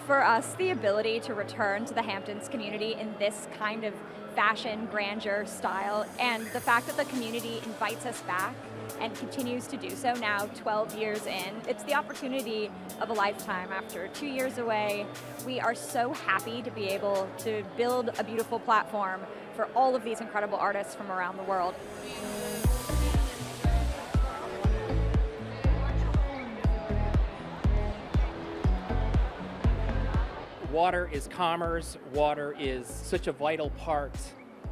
For us, the ability to return to the Hamptons community in this kind of fashion, grandeur, style, and the fact that the community invites us back and continues to do so now 12 years in. It's the opportunity of a lifetime after 2 years away. We are so happy to be able to build a beautiful platform for all of these incredible artists from around the world. Water is commerce. Water is such a vital part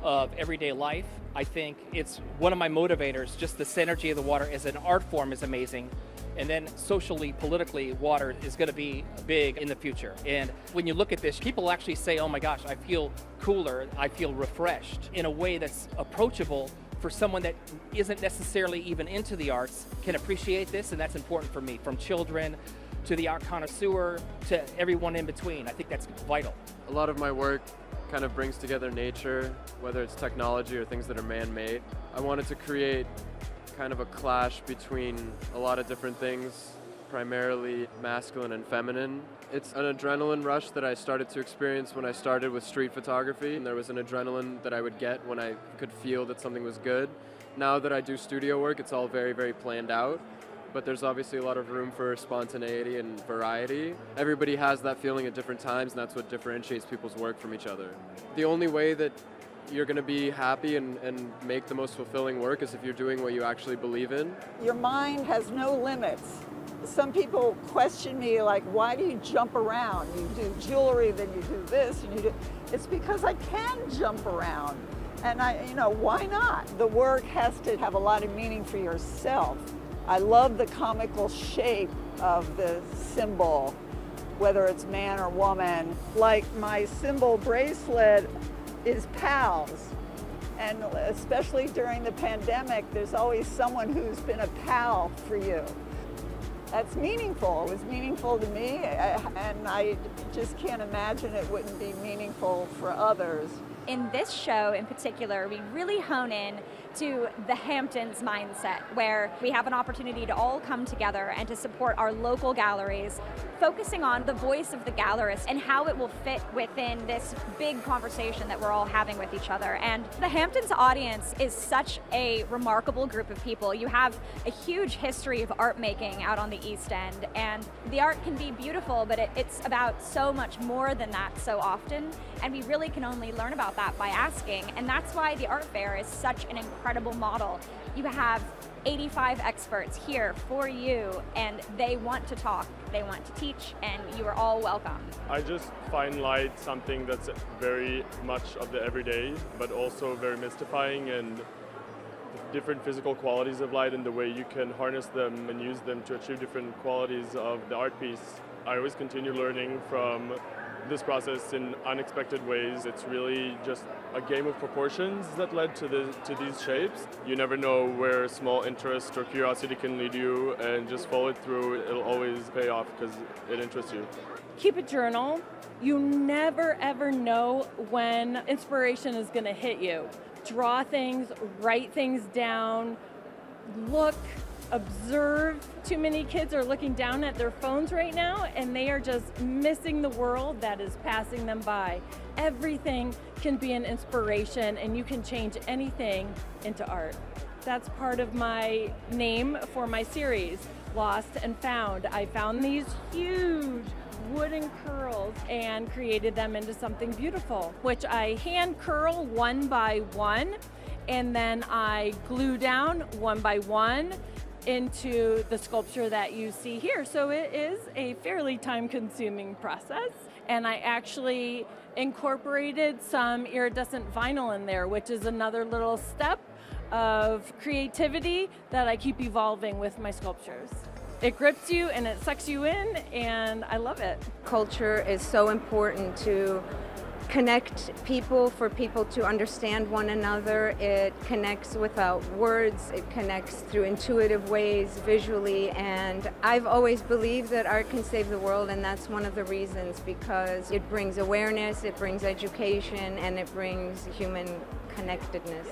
of everyday life. I think it's one of my motivators. Just the synergy of the water as an art form is amazing. And then socially, politically, water is going to be big in the future. And when you look at this, people actually say, oh my gosh, I feel cooler, I feel refreshed in a way that's approachable for someone that isn't necessarily even into the arts, can appreciate this, and that's important for me, from children to the art connoisseur, to everyone in between. I think that's vital. A lot of my work kind of brings together nature, whether it's technology or things that are man-made. I wanted to create kind of a clash between a lot of different things, primarily masculine and feminine. It's an adrenaline rush that I started to experience when I started with street photography, and there was an adrenaline that I would get when I could feel that something was good. Now that I do studio work, it's all very, very planned out. But there's obviously a lot of room for spontaneity and variety. Everybody has that feeling at different times, and that's what differentiates people's work from each other. The only way that you're going to be happy and make the most fulfilling work is if you're doing what you actually believe in. Your mind has no limits. Some people question me, like, why do you jump around? You do jewelry, then you do this, and you do... It's because I can jump around. And why not? The work has to have a lot of meaning for yourself. I love the comical shape of the symbol, whether it's man or woman. Like my symbol bracelet is pals. And especially during the pandemic, there's always someone who's been a pal for you. That's meaningful. It was meaningful to me, and I just can't imagine it wouldn't be meaningful for others. In this show in particular, we really hone in to the Hamptons mindset, where we have an opportunity to all come together and to support our local galleries, focusing on the voice of the gallerist and how it will fit within this big conversation that we're all having with each other. And the Hamptons audience is such a remarkable group of people. You have a huge history of art making out on the East End, and the art can be beautiful, but it's about so much more than that so often, and we really can only learn about that by asking, and that's why the art fair is such an incredible model. You have 85 experts here for you, and they want to talk, they want to teach, and you are all welcome. I just find light something that's very much of the everyday, but also very mystifying, and different physical qualities of light and the way you can harness them and use them to achieve different qualities of the art piece. I always continue learning from this process in unexpected ways. It's really just a game of proportions that led to these shapes. You never know where small interest or curiosity can lead you, and just follow it through. It'll always pay off because it interests you. Keep a journal. You never ever know when inspiration is going to hit you. Draw things, write things down, look, observe. Too many kids are looking down at their phones right now, and they are just missing the world that is passing them by. Everything can be an inspiration, and you can change anything into art. That's part of my name for my series, Lost and Found. I found these huge wooden curls and created them into something beautiful, which I hand curl one by one, and then I glue down one by one into the sculpture that you see here. So it is a fairly time-consuming process, and I actually incorporated some iridescent vinyl in there, which is another little step of creativity that I keep evolving with my sculptures. It grips you and it sucks you in, and I love it. Culture is so important to connect people, for people to understand one another. It connects without words, it connects through intuitive ways, visually, and I've always believed that art can save the world, and that's one of the reasons, because it brings awareness, it brings education, and it brings human connectedness.